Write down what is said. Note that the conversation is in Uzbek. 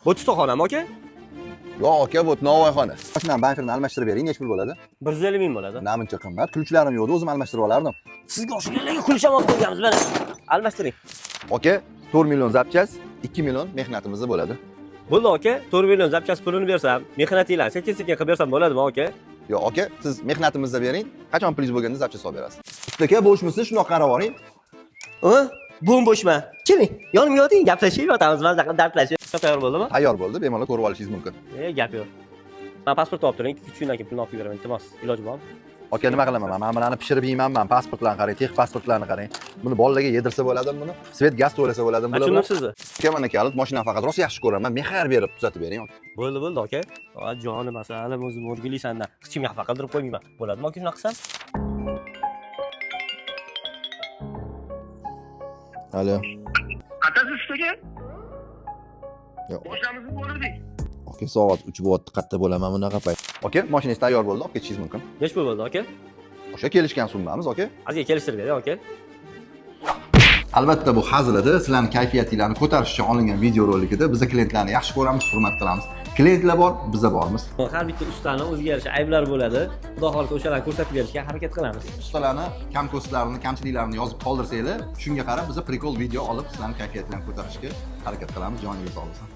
Bu chiqtoqxonami aka? Yo'q aka, bu Novvoyxona. Mashinani banferni almashtirib bering, necha pul bo'ladi? 150 ming bo'ladi. Namuncha qimmat. Kulchlarim yo'qdi, o'zim almashtirib olardim. Sizga o'shalarga kulcha olib qo'yganmiz mana. Almashtiring. Aka, 4 million zapchas, 2 million mehnatimizda bo'ladi. Bo'ldi aka, 4 million zapchas pulini bersam, mehnatinglarni sekin-sekin qilib bersam bo'ladimi aka? Yo'q aka, siz mehnatimizda bering, qachon pulingiz bo'lganda zapchas olib berasiz. Aka, bo'shmisiz, shundoq qarab oling. Bo'shma. Keling, yonimga o'ting, gaplashib yotamiz, maza qilib dardlashib. Tayyor bo'ldimi? Tayyor bo'ldi, bemalol ko'rib olishingiz mumkin. Gap yo'q. Men pasport olib turing, 2 kundan keyin pulni olib beraman, iltimos. Iloji bormi? Aka, nima qilaman? Men bularni pishirib yeymanman, pasportlarni qarang, tex pasportlarni qarang. Buni bolalarga yedirsa bo'ladimi buni? Svet gaz to'lasa bo'ladimi bular? Tushundim sizni. Aka, mana kalit mashinani faqat rosa yaxshi ko'raman. Mehr berib tuzatib bering. Bo'ldi aka. Jonim masalan, o'zim o'rgilaysan-da. Kichimga xafa qildirib qo'ymayman. Bo'ladimi aka shunaqa qilsam? Alo. Qatasiz aka? Yo'q. Boshamizni bo'lirdik. Aka, soat 3 bo'lyapti, qayerda bo'laman bunaqa payt? Aka, mashinangiz tayyor bo'ldi, olib ketishingiz mumkin. Necha pul bo'ldi aka? O'sha kelishgan summamiz, aka. Azizga kelishtirib bering aka. Albatta bu hazil edi. Sizlarning kayfiyatingizni ko'tarish uchun olingan video rolikida biz klientlarni yaxshi ko'ramiz, hurmat qilamiz. Klientlar bor, biz bormiz. Har bitta ustani o'ziga yarasha ayblari bo'ladi. Xudo xohlasa o'shalarni ko'rsatib berishga harakat qilamiz. Ustalarni kamko'stlarini, kamchiliklarini yozib qoldirsanglar, shunga qarab biz prikol video olib sizlarning kayfiyatlarini ko'tarishga harakat qilamiz. Joningiz sog' bo'lsin.